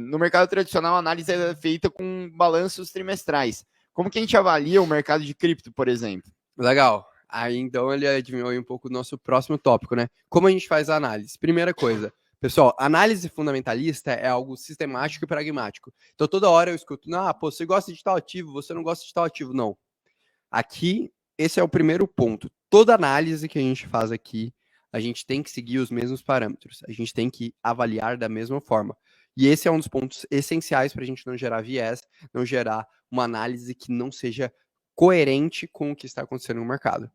no mercado tradicional, a análise é feita com balanços trimestrais. Como que a gente avalia o mercado de cripto, por exemplo? Legal. Aí, então, ele adivinhou aí um pouco o nosso próximo tópico, né? Como a gente faz a análise? Primeira coisa, pessoal, análise fundamentalista é algo sistemático e pragmático. Então, toda hora eu escuto, pô, você gosta de tal ativo, você não gosta de tal ativo. Não. Aqui, esse é o primeiro ponto. Toda análise que a gente faz aqui, a gente tem que seguir os mesmos parâmetros. A gente tem que avaliar da mesma forma. E esse é um dos pontos essenciais para a gente não gerar viés, não gerar uma análise que não seja coerente com o que está acontecendo no mercado.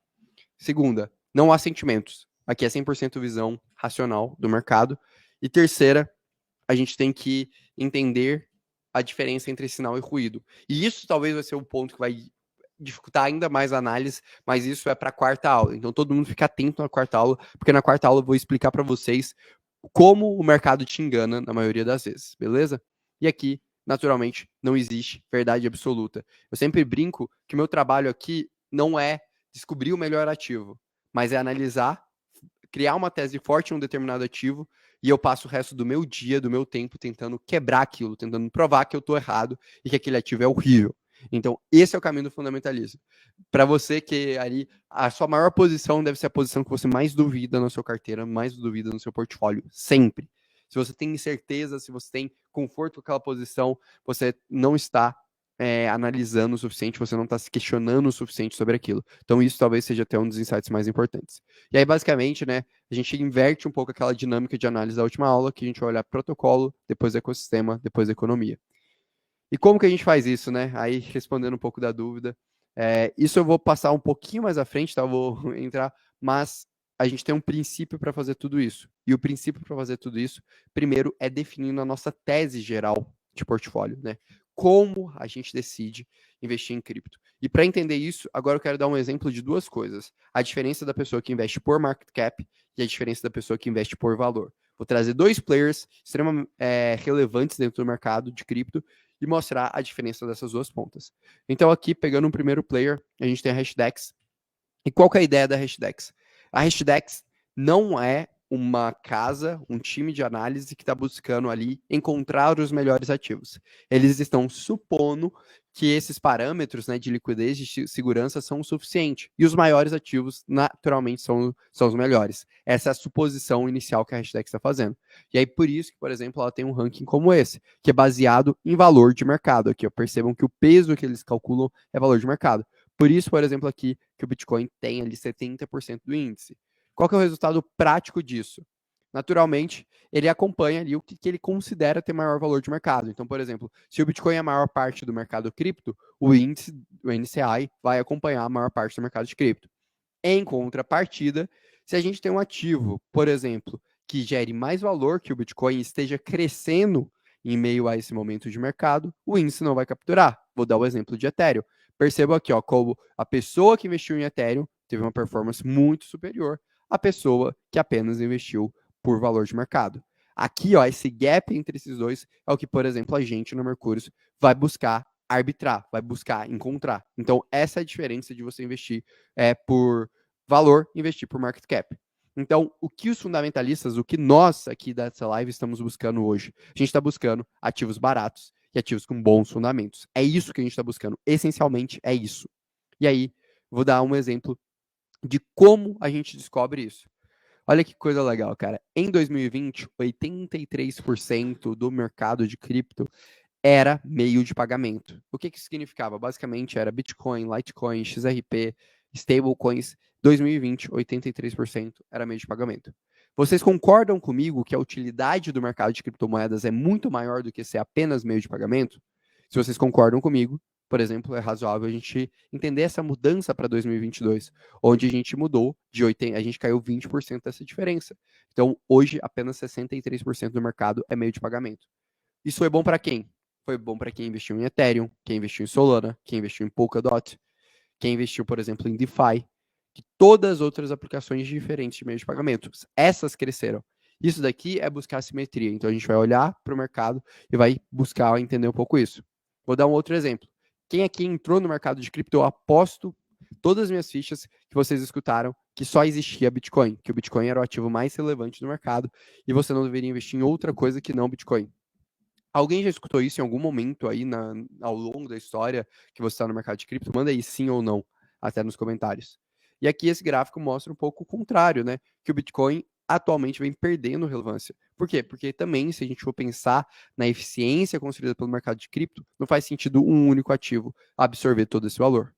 Segunda, não há sentimentos. Aqui é 100% visão racional do mercado. E terceira, a gente tem que entender a diferença entre sinal e ruído. E isso talvez vai ser o ponto que vai dificultar ainda mais a análise, mas isso é para a quarta aula. Então todo mundo fica atento na quarta aula, porque na quarta aula eu vou explicar para vocês como o mercado te engana na maioria das vezes, beleza? E aqui, naturalmente, não existe verdade absoluta. Eu sempre brinco que o meu trabalho aqui não é descobrir o melhor ativo, mas é analisar, criar uma tese forte em um determinado ativo, e eu passo o resto do meu dia, do meu tempo, tentando quebrar aquilo, tentando provar que eu estou errado e que aquele ativo é horrível. Então, esse é o caminho do fundamentalismo. Para você que ali, a sua maior posição deve ser a posição que você mais duvida na sua carteira, mais duvida no seu portfólio, sempre. Se você tem certeza, se você tem conforto com aquela posição, você não está analisando o suficiente, você não está se questionando o suficiente sobre aquilo. Então, isso talvez seja até um dos insights mais importantes. E aí, basicamente, né, a gente inverte um pouco aquela dinâmica de análise da última aula, que a gente vai olhar protocolo, depois ecossistema, depois economia. E como que a gente faz isso, né? Aí, respondendo um pouco da dúvida, isso eu vou passar um pouquinho mais à frente, tá? Eu vou entrar, mas a gente tem um princípio para fazer tudo isso. E o princípio para fazer tudo isso, primeiro, é definindo a nossa tese geral de portfólio, né? Como a gente decide investir em cripto. E para entender isso, agora eu quero dar um exemplo de duas coisas. A diferença da pessoa que investe por market cap e a diferença da pessoa que investe por valor. Vou trazer dois players extremamente relevantes dentro do mercado de cripto e mostrar a diferença dessas duas pontas. Então, aqui, pegando um primeiro player, a gente tem a Hashdex. E qual que é a ideia da Hashdex? A Hashdex não é uma casa, um time de análise que está buscando ali encontrar os melhores ativos. Eles estão supondo que esses parâmetros, né, de liquidez e de segurança são o suficiente. E os maiores ativos, naturalmente, são os melhores. Essa é a suposição inicial que a Hashdex está fazendo. E aí, por isso que, por exemplo, ela tem um ranking como esse, que é baseado em valor de mercado. Aqui, ó, percebam que o peso que eles calculam é valor de mercado. Por isso, por exemplo, aqui, que o Bitcoin tem ali 70% do índice. Qual que é o resultado prático disso? Naturalmente, ele acompanha ali o que ele considera ter maior valor de mercado. Então, por exemplo, se o Bitcoin é a maior parte do mercado cripto, o índice, o NCI, vai acompanhar a maior parte do mercado de cripto. Em contrapartida, se a gente tem um ativo, por exemplo, que gere mais valor que o Bitcoin e esteja crescendo em meio a esse momento de mercado, o índice não vai capturar. Vou dar o exemplo de Ethereum. Perceba aqui, ó, como a pessoa que investiu em Ethereum teve uma performance muito superior à pessoa que apenas investiu por valor de mercado. Aqui, ó, esse gap entre esses dois é o que, por exemplo, a gente no Mercúrio vai buscar arbitrar, vai buscar encontrar. Então, essa é a diferença de você investir por valor, investir por market cap. Então, o que os fundamentalistas, o que nós aqui dessa live estamos buscando hoje? A gente está buscando ativos baratos e ativos com bons fundamentos. É isso que a gente está buscando. Essencialmente, é isso. E aí, vou dar um exemplo de como a gente descobre isso. Olha que coisa legal, cara. Em 2020, 83% do mercado de cripto era meio de pagamento. O que significava? Basicamente era Bitcoin, Litecoin, XRP, stablecoins. 2020, 83% era meio de pagamento. Vocês concordam comigo que a utilidade do mercado de criptomoedas é muito maior do que ser apenas meio de pagamento? Se vocês concordam comigo, por exemplo, é razoável a gente entender essa mudança para 2022, onde a gente mudou de 80, a gente caiu 20% dessa diferença. Então, hoje, apenas 63% do mercado é meio de pagamento. Isso foi bom para quem? Foi bom para quem investiu em Ethereum, quem investiu em Solana, quem investiu em Polkadot, quem investiu, por exemplo, em DeFi, que todas as outras aplicações diferentes de meio de pagamento. Essas cresceram. Isso daqui é buscar simetria. Então a gente vai olhar para o mercado e vai buscar entender um pouco isso. Vou dar um outro exemplo. Quem aqui entrou no mercado de cripto, eu aposto todas as minhas fichas que vocês escutaram que só existia Bitcoin, que o Bitcoin era o ativo mais relevante do mercado e você não deveria investir em outra coisa que não Bitcoin. Alguém já escutou isso em algum momento aí ao longo da história que você está no mercado de cripto? Manda aí sim ou não, até nos comentários. E aqui esse gráfico mostra um pouco o contrário, né? Que o Bitcoin atualmente vem perdendo relevância. Por quê? Porque também, se a gente for pensar na eficiência construída pelo mercado de cripto, não faz sentido um único ativo absorver todo esse valor.